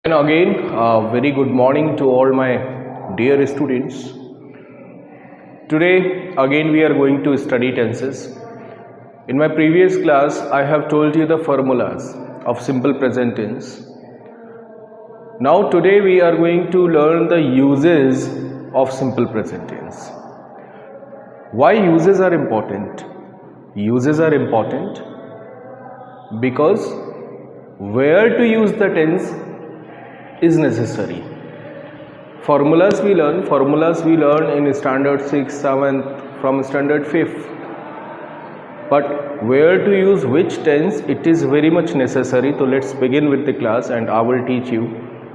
And again, very good morning to all my dear students. Today, again, we are going to study tenses. In my previous class, I have told you the formulas of simple present tense. Now, today, we are going to learn the uses of simple present tense. Why uses are important? Uses are important because where to use the tense is necessary. Formulas we learn in standard 6, 7th, from standard 5th. But where to use which tense, it is very much necessary. So let's begin with the class and I will teach you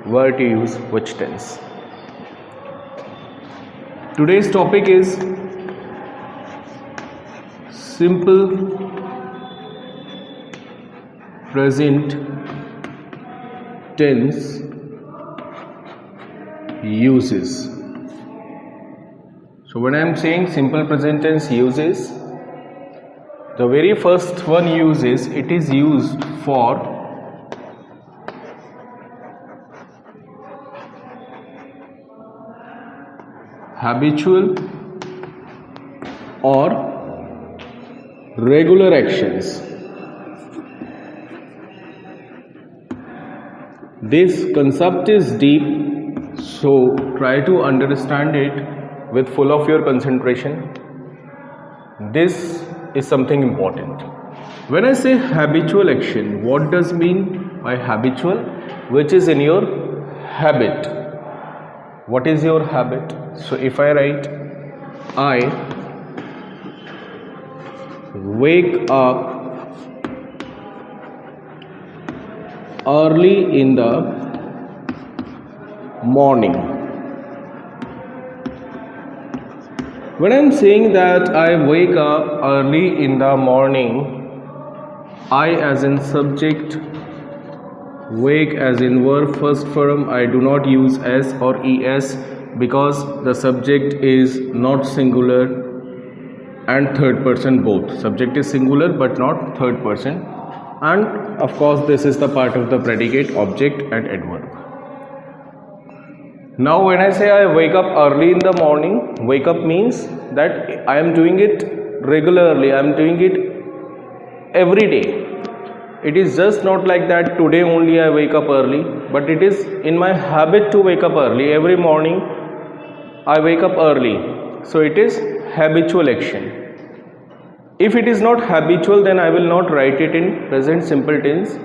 where to use which tense. Today's topic is simple present tense uses. So when I am saying simple present tense uses, the very first one use is it is used for habitual or regular actions. This concept is deep, so try to understand it with full of your concentration. This is something important. When I say habitual action, what does mean by habitual? Which is in your habit. What is your habit? So if I write, I wake up early in the morning. When I am saying that I wake up early in the morning, I as in subject, wake as in verb first form, I do not use s or es because the subject is not singular and third person both. Subject is singular but not third person, and of course this is the part of the predicate, object and adverb. Now when I say I wake up early in the morning, wake up means that I am doing it regularly, I am doing it every day. It is just not like that today only I wake up early, but it is in my habit to wake up early. Every morning I wake up early, so it is habitual action. If it is not habitual, then I will not write it in present simple tense.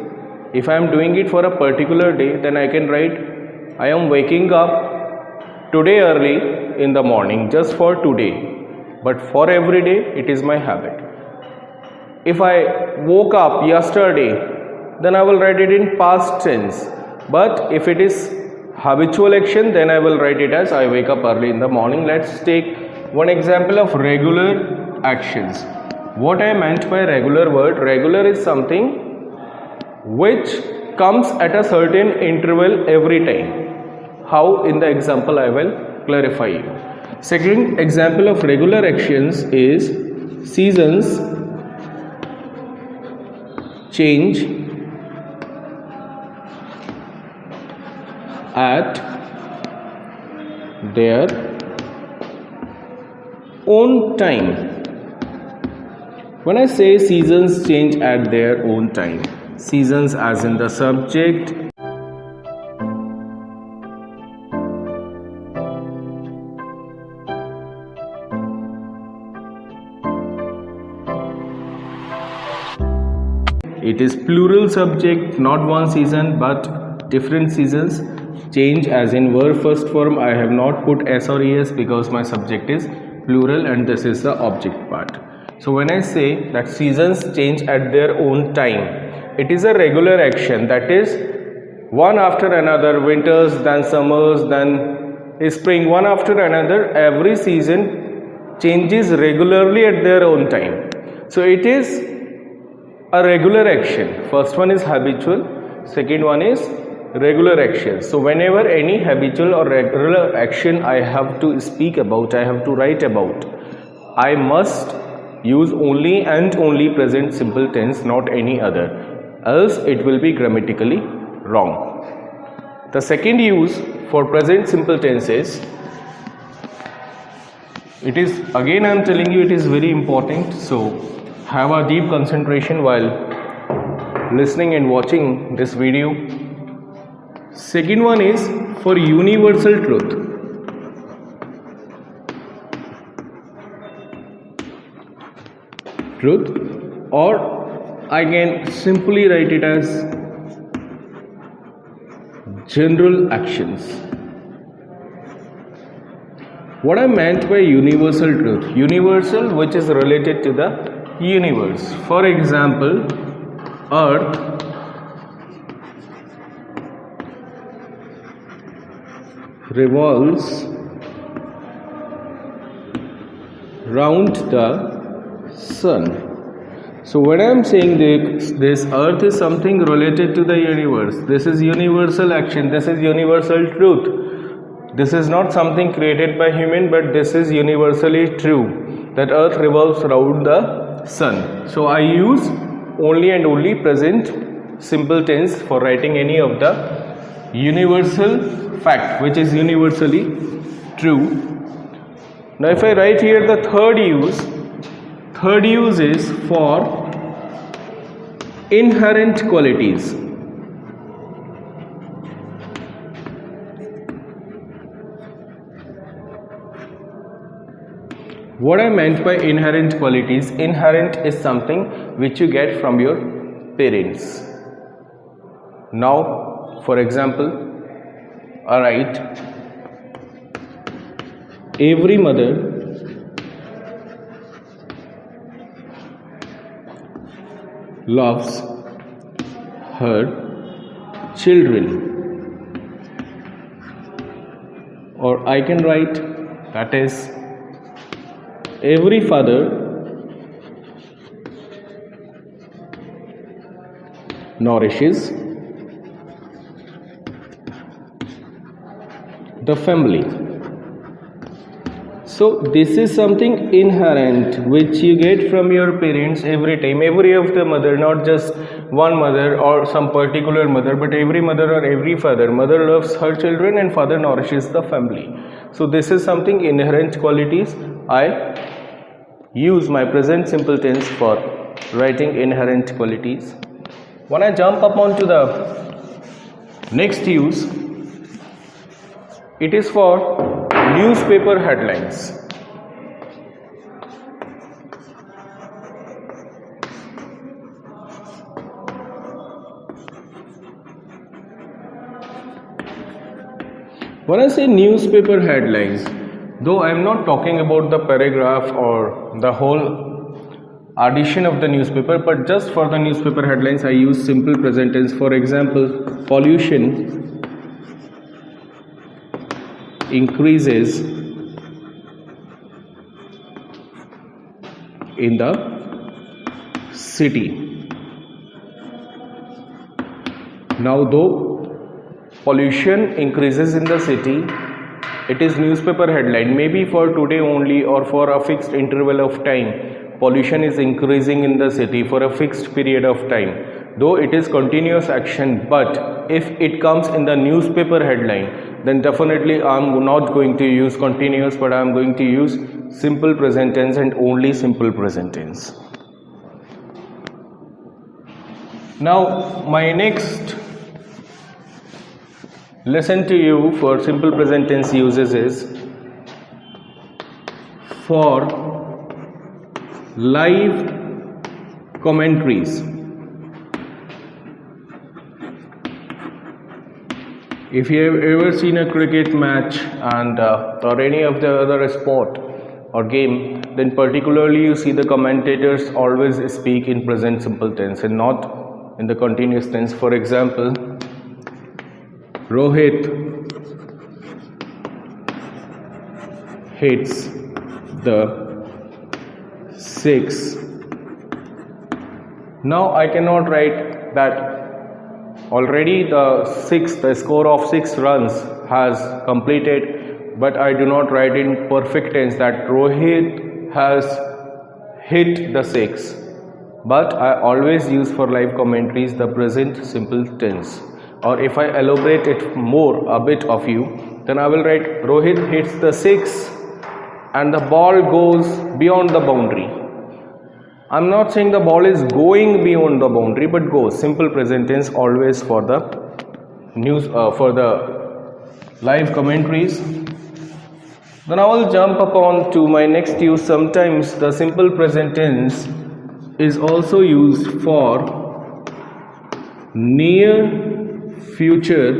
If I am doing it for a particular day, then I can write I am waking up today early in the morning, just for today. But for every day, it is my habit. If I woke up yesterday, then I will write it in past tense. But if it is habitual action, then I will write it as I wake up early in the morning. Let's take one example of regular actions. What I meant by regular word, regular is something which comes at a certain interval every time. How? In the example I will clarify you. Second example of regular actions is seasons change at their own time. When I say seasons change at their own time, seasons as in the subject, it is plural subject, not one season but different seasons. Change as in verb first form, I have not put s or es because my subject is plural and this is the object part. So when I say that seasons change at their own time, it is a regular action, that is one after another, winters, then summers, then spring, one after another, every season changes regularly at their own time. So it is a regular action. First one is habitual, second one is regular action. So whenever any habitual or regular action I have to speak about, I have to write about, I must use only and only present simple tense, not any other, else it will be grammatically wrong. The second use for present simple tense is, it is again I am telling you, it is very important, so have a deep concentration while listening and watching this video. Second one is for universal truth. Or I can simply write it as general actions. What I meant by universal truth? Universal, which is related to the universe. For example, Earth revolves round the sun. So when I am saying this Earth is something related to the universe, this is universal action, this is universal truth. This is not something created by human, but this is universally true, that Earth revolves around the sun. So I use only and only present simple tense for writing any of the universal fact which is universally true. Now if I write here the third use is for inherent qualities. What I meant by inherent qualities, inherent is something which you get from your parents. Now, for example, alright, every mother loves her children. Or I can write, that is, every father nourishes the family. So this is something inherent which you get from your parents every time. Every of the mother, not just one mother or some particular mother, but every mother or every father. Mother loves her children and father nourishes the family. So this is something inherent qualities. I use my present simple tense for writing inherent qualities. When I jump up onto the next use, it is for newspaper headlines. When I say newspaper headlines, though I am not talking about the paragraph or the whole addition of the newspaper, but just for the newspaper headlines I use simple present tense. For example, pollution increases in the city. Now, though pollution increases in the city, it is newspaper headline, maybe for today only or for a fixed interval of time. Pollution is increasing in the city for a fixed period of time. Though it is continuous action, but if it comes in the newspaper headline, then definitely I am not going to use continuous, but I am going to use simple present tense and only simple present tense. Now my next lesson to you for simple present tense uses is for live commentaries. If you have ever seen a cricket match and or any of the other sport or game, then particularly you see the commentators always speak in present simple tense and not in the continuous tense. For example, Rohit hits the 6. Now I cannot write that already the score of 6 runs has completed, but I do not write in perfect tense that Rohit has hit the 6. But I always use for live commentaries the present simple tense. or if I elaborate it more a bit of you, then I will write Rohit hits the 6 and the ball goes beyond the boundary. I'm not saying the ball is going beyond the boundary, but goes. Simple present tense always for the news, for the live commentaries. Then I will jump upon to my next use. Sometimes the simple present tense is also used for near future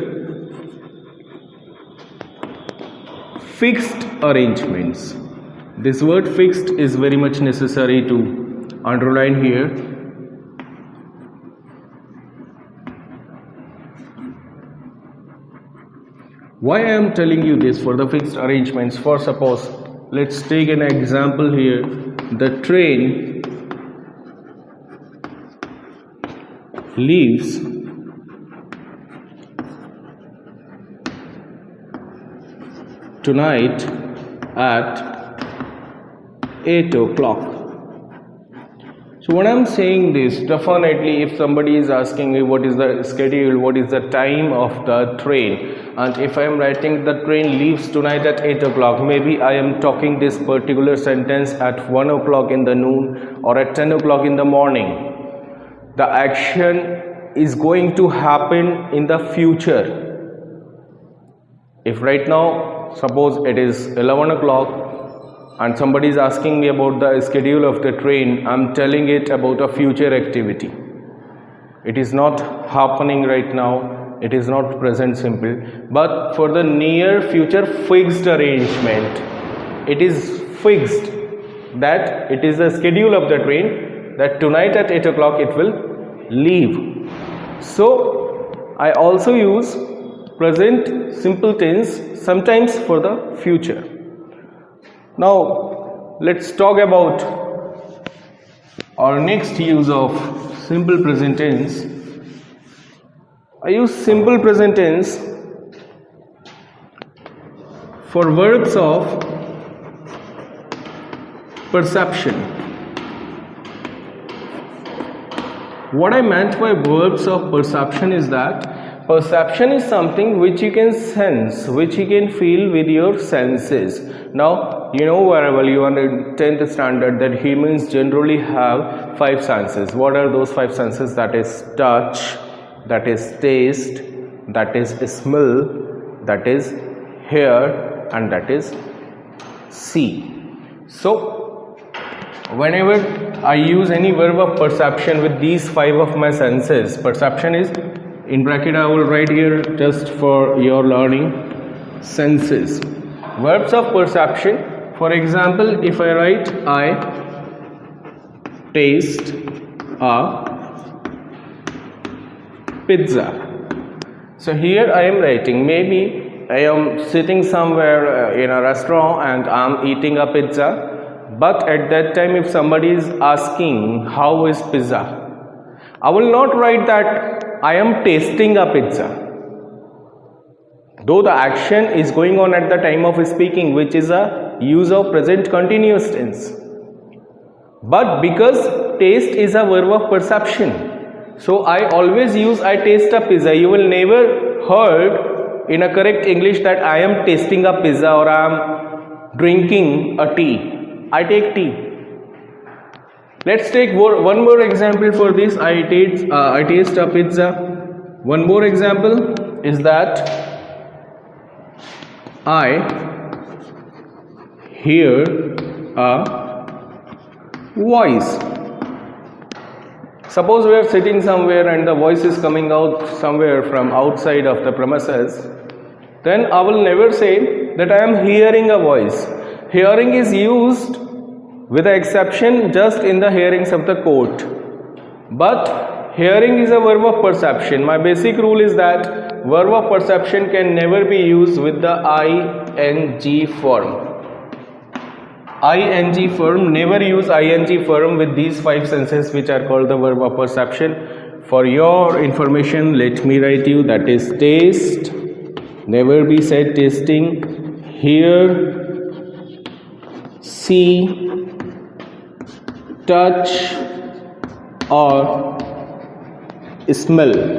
fixed arrangements. This word fixed is very much necessary to underline here. Why I am telling you this for the fixed arrangements? For suppose, let's take an example here. The train leaves tonight at 8 o'clock. So when I'm saying this, definitely if somebody is asking me what is the schedule, what is the time of the train, and if I am writing the train leaves tonight at 8 o'clock, maybe I am talking this particular sentence at 1 o'clock in the noon or at 10 o'clock in the morning. The action is going to happen in the future. If right now, suppose it is 11 o'clock, and somebody is asking me about the schedule of the train, I'm telling it about a future activity. It is not happening right now, it is not present simple, but for the near future fixed arrangement, it is fixed that it is the schedule of the train that tonight at 8 o'clock it will leave. So I also use present simple tense sometimes for the future. Now let's talk about our next use of simple present tense. I use simple present tense for verbs of perception. What I meant by verbs of perception is that perception is something which you can sense, which you can feel with your senses. Now, you know very well, you are in 10th standard, that humans generally have 5 senses. What are those 5 senses? That is touch, that is taste, that is smell, that is hear, and that is see. So, whenever I use any verb of perception with these 5 of my senses, perception is in bracket I will write here just for your learning, senses. Verbs of perception, for example, if I write I taste a pizza. So here I am writing, maybe I am sitting somewhere in a restaurant and I am eating a pizza, but at that time if somebody is asking how is pizza, I will not write that I am tasting a pizza, though the action is going on at the time of speaking, which is a use of present continuous tense. But because taste is a verb of perception, so I always use I taste a pizza. You will never heard in a correct English that I am tasting a pizza or I am drinking a tea. I take tea. Let's take one more example for this. I taste a pizza. One more example is that I hear a voice. Suppose we are sitting somewhere and the voice is coming out somewhere from outside of the premises, then I will never say that I am hearing a voice. Hearing is used with the exception just in the hearings of the court. But hearing is a verb of perception. My basic rule is that verb of perception can never be used with the ing form. ing form, never use ing form with these 5 senses which are called the verb of perception. For your information, let me write you that is taste, never be said tasting, hear, see, touch or smell.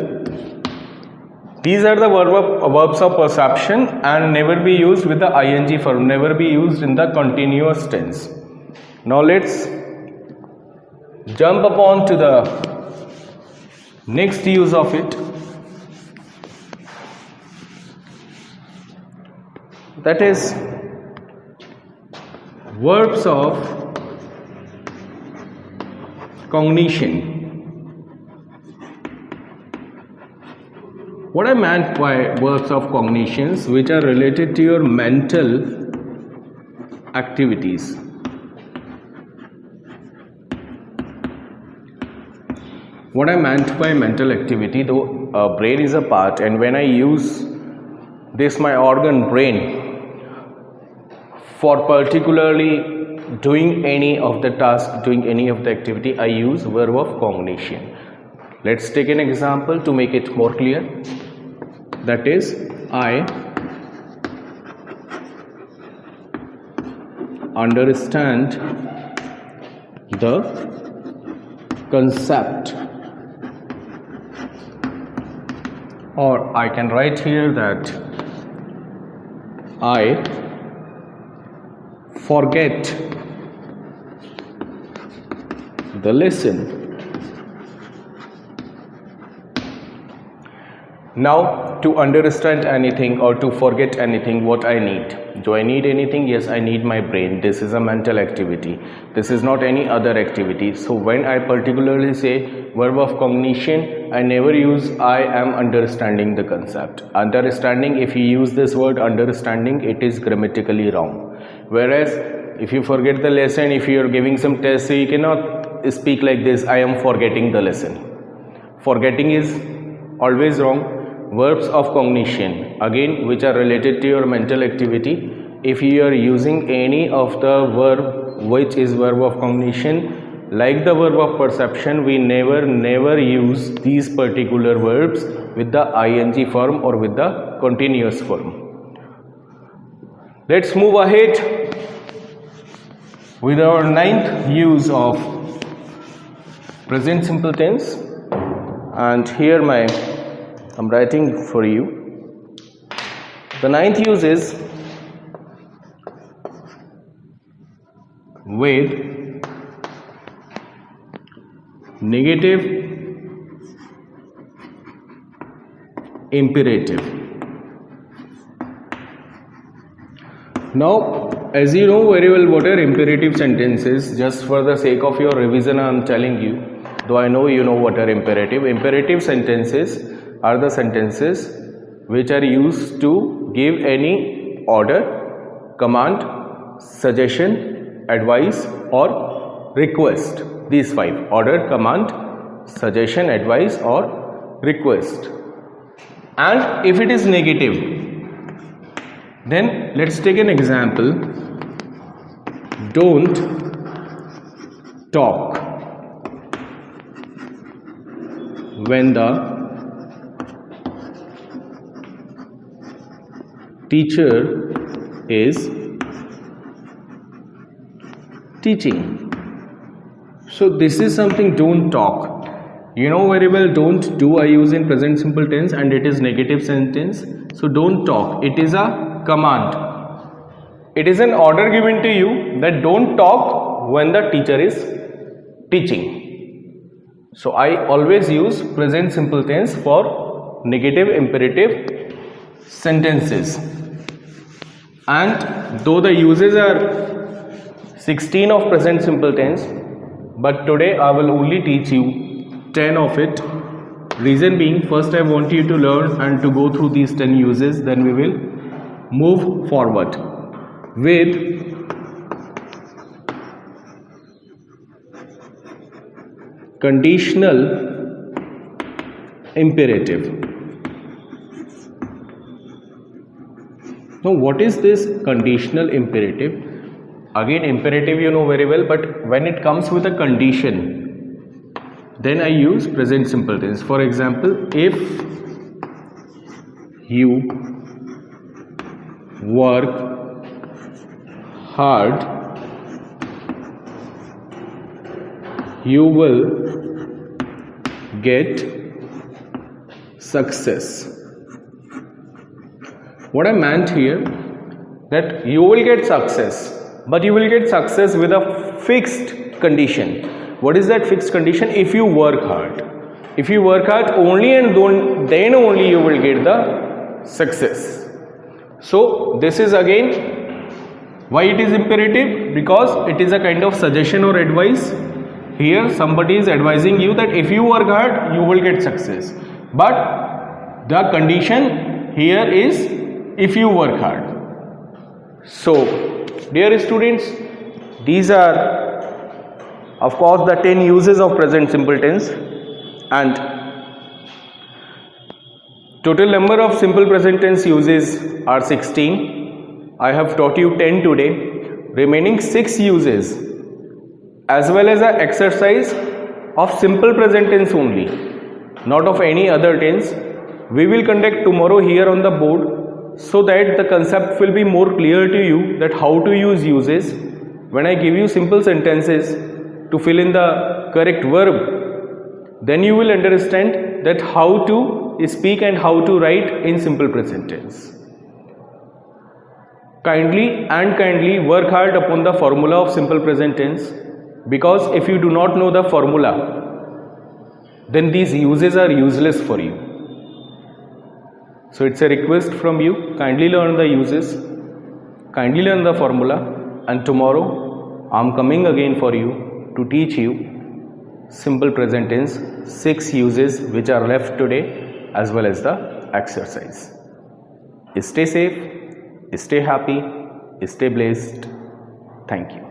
These are the verbs of perception and never be used with the ing form, never be used in the continuous tense. Now let's jump upon to the next use of it. That is verbs of cognition. What I meant by verbs of cognitions, which are related to your mental activities. What I meant by mental activity, though brain is a part, and when I use this my organ brain for particularly doing any of the task, doing any of the activity, I use verb of cognition. Let's take an example to make it more clear. That is, I understand the concept, or I can write here that I forget the lesson. Now, to understand anything or to forget anything, what I need? Do I need anything? Yes, I need my brain. This is a mental activity. This is not any other activity. So when I particularly say verb of cognition, I never use I am understanding the concept. Understanding, if you use this word understanding, it is grammatically wrong. Whereas if you forget the lesson, if you are giving some test, so you cannot speak like this, I am forgetting the lesson. Forgetting is always wrong. Verbs of cognition, again, which are related to your mental activity, if you are using any of the verb which is verb of cognition, like the verb of perception, we never use these particular verbs with the ing form or with the continuous form. Let's move ahead with our ninth use of present simple tense, and here I'm writing for you. The ninth use is with negative imperative. Now, as you know very well what are imperative sentences, just for the sake of your revision I am telling you, though I know you know what are imperative. Imperative sentences are the sentences which are used to give any order, command, suggestion, advice or request. These five: order, command, suggestion, advice or request. And if it is negative, then let's take an example. Don't talk when the teacher is teaching. So this is something, don't talk. You know very well don't do I use in present simple tense and it is negative sentence. So don't talk, it is a command. It is an order given to you that don't talk when the teacher is teaching. So I always use present simple tense for negative imperative sentences. And though the uses are 16 of present simple tense, but today I will only teach you 10 of it. Reason being, first I want you to learn and to go through these 10 uses, then we will move forward with conditional imperative. Now, what is this conditional imperative? Again, imperative you know very well, but when it comes with a condition, then I use present simple tense. For example, if you work hard, you will get success. what I meant here, that you will get success, but you will get success with a fixed condition. What is that fixed condition? If you work hard. If you work hard only and then only you will get the success. So this is again why it is imperative, because it is a kind of suggestion or advice. Here somebody is advising you that if you work hard you will get success, but the condition here is if you work hard. So dear students, these are of course the 10 uses of present simple tense, and total number of simple present tense uses are 16. I have taught you 10 today. Remaining 6 uses as well as an exercise of simple present tense only, not of any other tense, we will conduct tomorrow here on the board, so that the concept will be more clear to you that how to use uses. When I give you simple sentences to fill in the correct verb, then you will understand that how to speak and how to write in simple present tense. Kindly work hard upon the formula of simple present tense, because if you do not know the formula, then these uses are useless for you. So it's a request from you, kindly learn the uses, kindly learn the formula, and tomorrow I am coming again for you to teach you simple present tense 6 uses which are left today, as well as the exercise. Stay safe, stay happy, stay blessed. Thank you.